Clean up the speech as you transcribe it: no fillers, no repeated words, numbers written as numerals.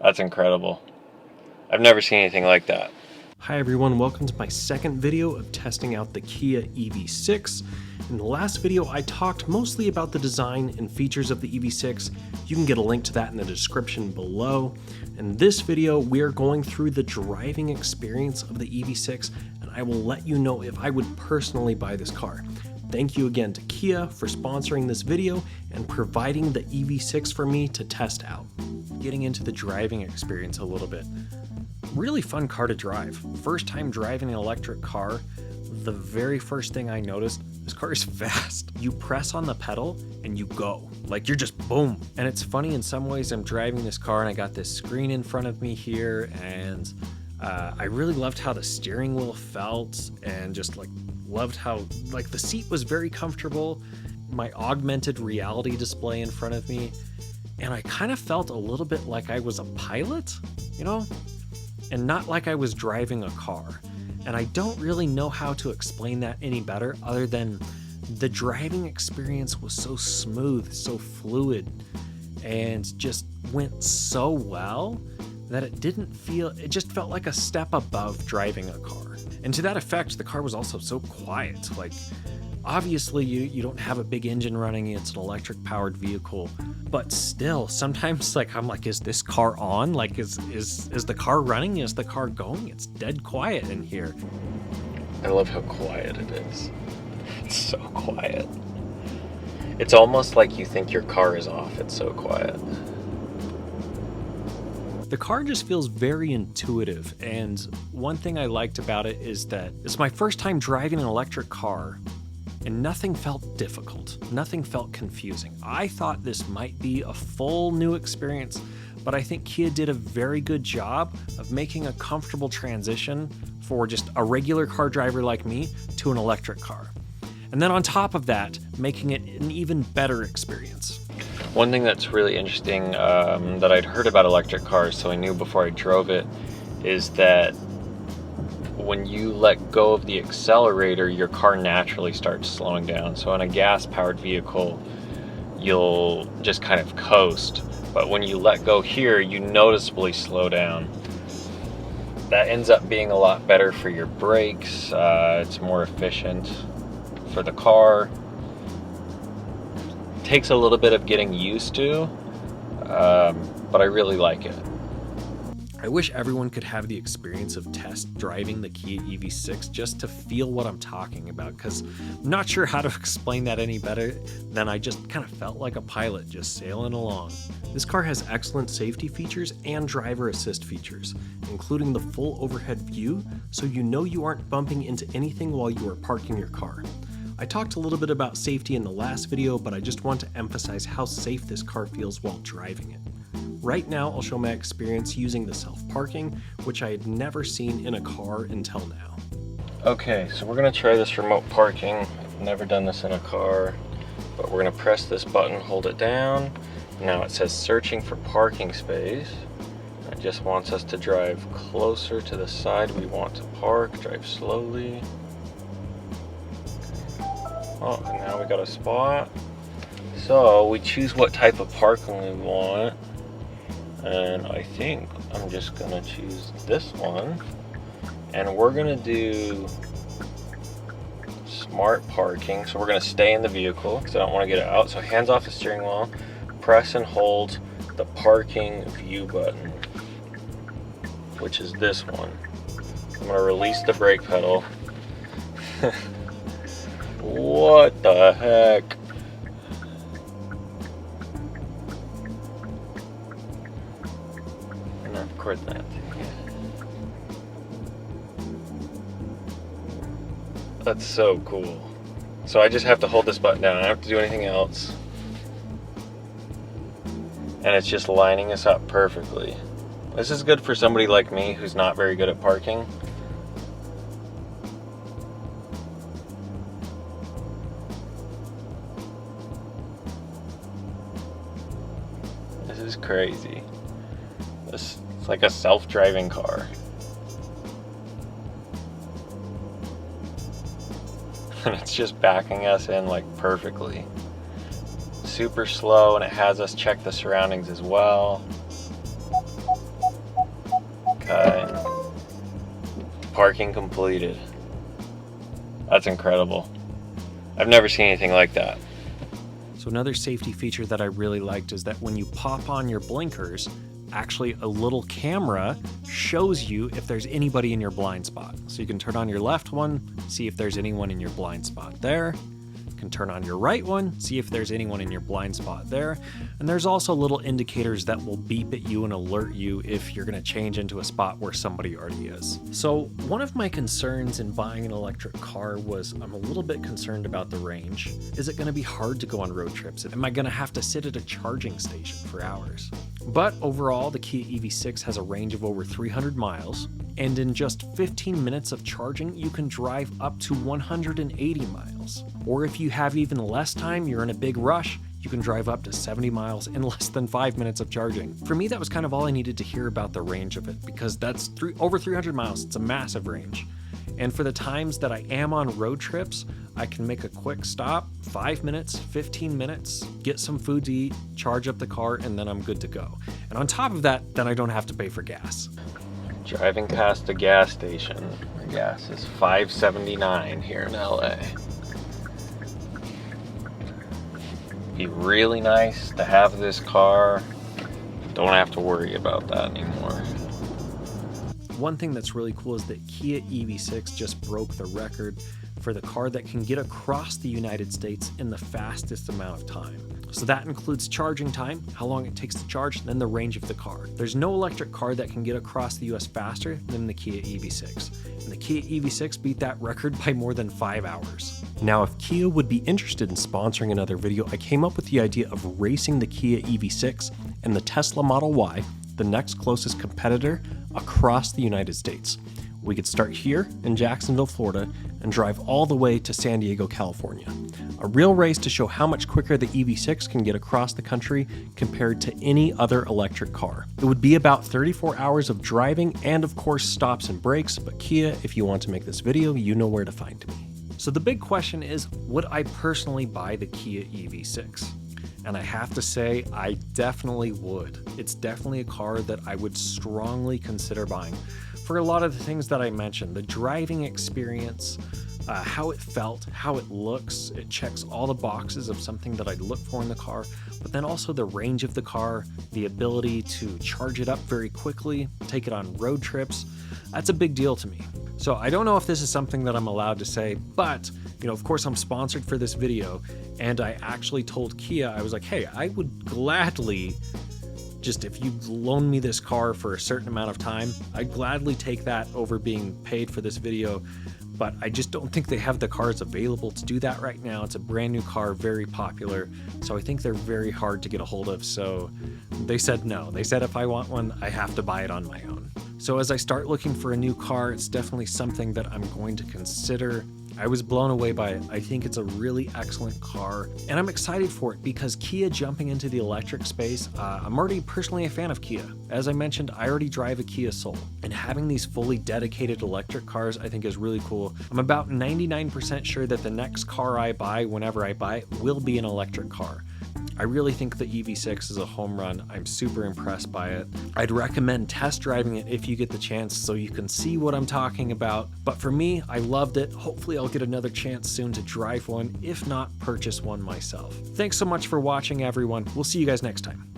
That's incredible. I've never seen anything like that. Hi everyone, welcome to my second video of testing out the Kia EV6. In the last video, I talked mostly about the design and features of the EV6. You can get a link to that in the description below. In this video, we're going through the driving experience of the EV6, and I will let you know if I would personally buy this car. Thank you again to Kia for sponsoring this video and providing the EV6 for me to test out. Getting into the driving experience a little bit. Really fun car to drive. First time driving an electric car, the very first thing I noticed, this car is fast. You press on the pedal and you go. Like you're just boom. And it's funny, in some ways I'm driving this car and I got this screen in front of me here, and I really loved how the steering wheel felt, and just loved how the seat was very comfortable. My augmented reality display in front of me, and I kind of felt a little bit like I was a pilot, you know? And not like I was driving a car. And I don't really know how to explain that any better other than the driving experience was so smooth, so fluid, and just went so well that it just felt like a step above driving a car. And to that effect, the car was also so quiet. Like, obviously you don't have a big engine running, it's an electric powered vehicle, but still sometimes I'm like, is this car on? Like, is the car running? Is the car going? It's dead quiet in here. I love how quiet it is. It's so quiet. It's almost like you think your car is off. It's so quiet. The car just feels very intuitive, and one thing I liked about it is that it's my first time driving an electric car, and nothing felt difficult. Nothing felt confusing. I thought this might be a full new experience, but I think Kia did a very good job of making a comfortable transition for just a regular car driver like me to an electric car. And then on top of that, making it an even better experience. One thing that's really interesting that I'd heard about electric cars, so I knew before I drove it, is that when you let go of the accelerator, your car naturally starts slowing down. So in a gas-powered vehicle, you'll just kind of coast. But when you let go here, you noticeably slow down. That ends up being a lot better for your brakes. It's more efficient for the car. Takes a little bit of getting used to, but I really like it. I wish everyone could have the experience of test driving the Kia EV6 just to feel what I'm talking about, because I'm not sure how to explain that any better than I just kind of felt like a pilot just sailing along. This car has excellent safety features and driver assist features, including the full overhead view, so you know you aren't bumping into anything while you are parking your car. I talked a little bit about safety in the last video, but I just want to emphasize how safe this car feels while driving it. Right now, I'll show my experience using the self-parking, which I had never seen in a car until now. Okay, so we're gonna try this remote parking. I've never done this in a car, but we're gonna press this button, hold it down. Now it says searching for parking space. It just wants us to drive closer to the side we want to park, drive slowly. Oh, and now we got a spot. So we choose what type of parking we want. And I think I'm just gonna choose this one. And we're gonna do smart parking. So we're gonna stay in the vehicle because I don't wanna get it out. So hands off the steering wheel, press and hold the parking view button, which is this one. I'm gonna release the brake pedal. What the heck? I'm not recording that. That's so cool. So I just have to hold this button down. I don't have to do anything else. And it's just lining us up perfectly. This is good for somebody like me who's not very good at parking. This is crazy. It's like a self-driving car. And it's just backing us in like perfectly. Super slow, and it has us check the surroundings as well. Parking completed. That's incredible. I've never seen anything like that. So another safety feature that I really liked is that when you pop on your blinkers, actually a little camera shows you if there's anybody in your blind spot. So you can turn on your left one, see if there's anyone in your blind spot there. You can turn on your right one, see if there's anyone in your blind spot there. And there's also little indicators that will beep at you and alert you if you're going to change into a spot where somebody already is. So one of my concerns in buying an electric car was I'm a little bit concerned about the range. Is it going to be hard to go on road trips? Am I going to have to sit at a charging station for hours? But overall, the Kia EV6 has a range of over 300 miles, and in just 15 minutes of charging, you can drive up to 180 miles. Or if you have even less time, you're in a big rush, you can drive up to 70 miles in less than 5 minutes of charging. For me, that was kind of all I needed to hear about the range of it, because that's over 300 miles. It's a massive range. And for the times that I am on road trips, I can make a quick stop, 5 minutes, 15 minutes, get some food to eat, charge up the car, and then I'm good to go. And on top of that, then I don't have to pay for gas. Driving past a gas station where gas is $5.79 here in LA. Be really nice to have this car. Don't have to worry about that anymore. One thing that's really cool is that Kia EV6 just broke the record for the car that can get across the United States in the fastest amount of time. So that includes charging time, how long it takes to charge, and then the range of the car. There's no electric car that can get across the US faster than the Kia EV6. And the Kia EV6 beat that record by more than 5 hours. Now, if Kia would be interested in sponsoring another video, I came up with the idea of racing the Kia EV6 and the Tesla Model Y, the next closest competitor, across the United States. We could start here in Jacksonville, Florida, and drive all the way to San Diego, California. A real race to show how much quicker the EV6 can get across the country compared to any other electric car. It would be about 34 hours of driving and of course stops and breaks, but Kia, if you want to make this video, you know where to find me. So the big question is, would I personally buy the Kia EV6? And I have to say, I definitely would. It's definitely a car that I would strongly consider buying for a lot of the things that I mentioned. The driving experience, how it felt, how it looks. It checks all the boxes of something that I'd look for in the car, but then also the range of the car, the ability to charge it up very quickly, take it on road trips. That's a big deal to me. So I don't know if this is something that I'm allowed to say, but of course I'm sponsored for this video, and I actually told Kia, I was like, hey, I would gladly, just if you loan me this car for a certain amount of time, I'd gladly take that over being paid for this video. But I just don't think they have the cars available to do that right now. It's a brand new car, very popular. So I think they're very hard to get a hold of. So they said no. They said if I want one, I have to buy it on my own. So as I start looking for a new car, it's definitely something that I'm going to consider. I was blown away by it. I think it's a really excellent car, and I'm excited for it because Kia jumping into the electric space, I'm already personally a fan of Kia. As I mentioned, I already drive a Kia Soul, and having these fully dedicated electric cars I think is really cool. I'm about 99% sure that the next car I buy, whenever I buy it, will be an electric car. I really think the EV6 is a home run. I'm super impressed by it. I'd recommend test driving it if you get the chance so you can see what I'm talking about. But for me, I loved it. Hopefully I'll get another chance soon to drive one, if not purchase one myself. Thanks so much for watching, everyone. We'll see you guys next time.